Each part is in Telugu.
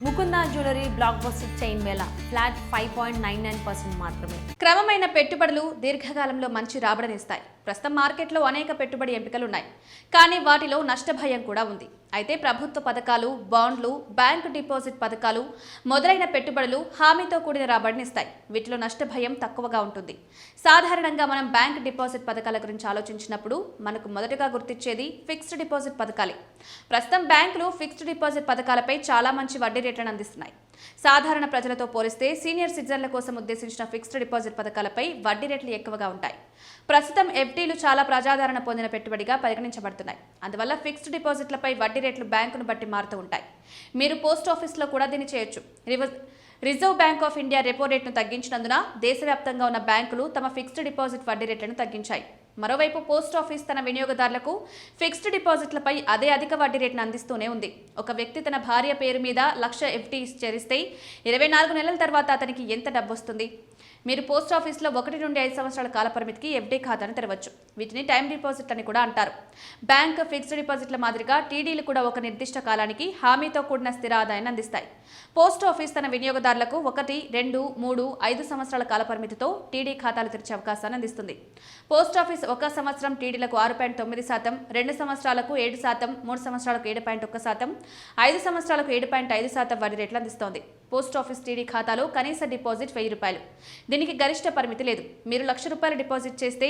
Mukunda jewellery block buster chain Mela flat 5.99% మాత్రమే. క్రమమైన పెట్టుబడులు దీర్ఘకాలంలో మంచి రాబడినిస్తాయి. ప్రస్తుతం మార్కెట్లో అనేక పెట్టుబడి ఎంపికలు ఉన్నాయి, కానీ వాటిలో నష్టభయం కూడా ఉంది. అయితే ప్రభుత్వ పథకాలు, బాండ్లు, బ్యాంకు డిపాజిట్ పథకాలు మొదలైన పెట్టుబడులు హామీతో కూడిన రాబడినిస్తాయి. వీటిలో నష్టభయం తక్కువగా ఉంటుంది. సాధారణంగా మనం బ్యాంక్ డిపాజిట్ పథకాల గురించి ఆలోచించినప్పుడు మనకు మొదటగా గుర్తించేది ఫిక్స్డ్ డిపాజిట్ పథకాలే. ప్రస్తుతం బ్యాంకులు ఫిక్స్డ్ డిపాజిట్ పథకాలపై చాలా మంచి వడ్డీ రేట్లను అందిస్తున్నాయి. సాధారణ ప్రజలతో పోలిస్తే సీనియర్ సిటిజన్ల కోసం ఉద్దేశించిన ఫిక్స్డ్ డిపాజిట్ పథకాలపై వడ్డీ రేట్లు ఎక్కువగా ఉంటాయి. ప్రస్తుతం ఎఫ్డీలు చాలా ప్రజాదరణ పొందిన పెట్టుబడిగా పరిగణించబడుతున్నాయి. అందువల్ల ఫిక్స్డ్ డిపాజిట్లపై వడ్డీ రేట్లు బ్యాంకును బట్టి మారుతూ ఉంటాయి. మీరు పోస్ట్ ఆఫీస్లో కూడా దీన్ని చేయొచ్చు. Reserve Bank of India repo రేట్ను తగ్గించినందున దేశవ్యాప్తంగా ఉన్న బ్యాంకులు తమ ఫిక్స్డ్ డిపాజిట్ వడ్డీ రేట్లను తగ్గించాయి. మరోవైపు పోస్ట్ ఆఫీస్ తన వినియోగదారులకు ఫిక్స్డ్ డిపాజిట్లపై అదే అధిక వడ్డీ రేటును అందిస్తూనే ఉంది. ఒక వ్యక్తి తన భార్య పేరు మీద 1,00,000 ఎఫ్డీ చేరిస్తే 24 నెలల తర్వాత అతనికి ఎంత డబ్బు వస్తుంది? మీరు పోస్ట్ ఆఫీస్లో 1 నుండి 5 సంవత్సరాల కాలపరిమితికి ఎఫ్డీ ఖాతాను తెరవచ్చు. వీటిని టైం డిపాజిట్ అని కూడా అంటారు. బ్యాంక్ ఫిక్స్డ్ డిపాజిట్ల మాదిరిగా టీడీలు కూడా ఒక నిర్దిష్ట కాలానికి హామీతో కూడిన స్థిర ఆదాయాన్ని అందిస్తాయి. పోస్ట్ ఆఫీస్ తన వినియోగదారులకు 1, 2, 3, 5 సంవత్సరాల కాలపరిమితితో టీడీ ఖాతాలు తెరిచే అవకాశాన్ని అందిస్తుంది. పోస్ట్ ఆఫీస్ 1 సంవత్సరం టీడీలకు 6.9%, 2 సంవత్సరాలకు 7%, 3 సంవత్సరాలకు 7.1%, 5 సంవత్సరాలకు 7.5% వడ్డీ రేట్లు అందిస్తోంది. పోస్ట్ ఆఫీస్ టీడీ ఖాతాలో కనీస డిపాజిట్ ₹1000. దీనికి గరిష్ట పరిమితి లేదు. మీరు ₹1,00,000 డిపాజిట్ చేస్తే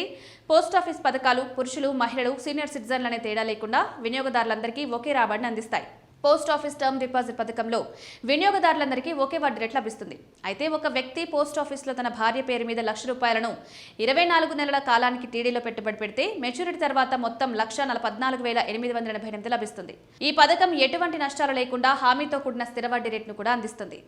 పోస్ట్ ఆఫీస్ పథకాలు పురుషులు, మహిళలు, సీనియర్ సిటిజన్లు అనే తేడా లేకుండా వినియోగదారులందరికీ ఒకే రాబడిని అందిస్తాయి. పోస్ట్ ఆఫీస్ టర్మ్ డిపాజిట్ పథకంలో వినియోగదారులందరికీ ఒకే వడ్డీ రేట్ లభిస్తుంది. అయితే ఒక వ్యక్తి పోస్ట్ ఆఫీస్లో తన భార్య పేరు మీద ₹1,00,000 24 నెలల కాలానికి టీడీలో పెట్టుబడి పెడితే మెచ్యూరిటీ తర్వాత మొత్తం ₹1,14,888 లభిస్తుంది. ఈ పథకం ఎటువంటి నష్టాలు లేకుండా హామీతో కూడిన స్థిర వడ్డీ రేట్ను కూడా అందిస్తుంది.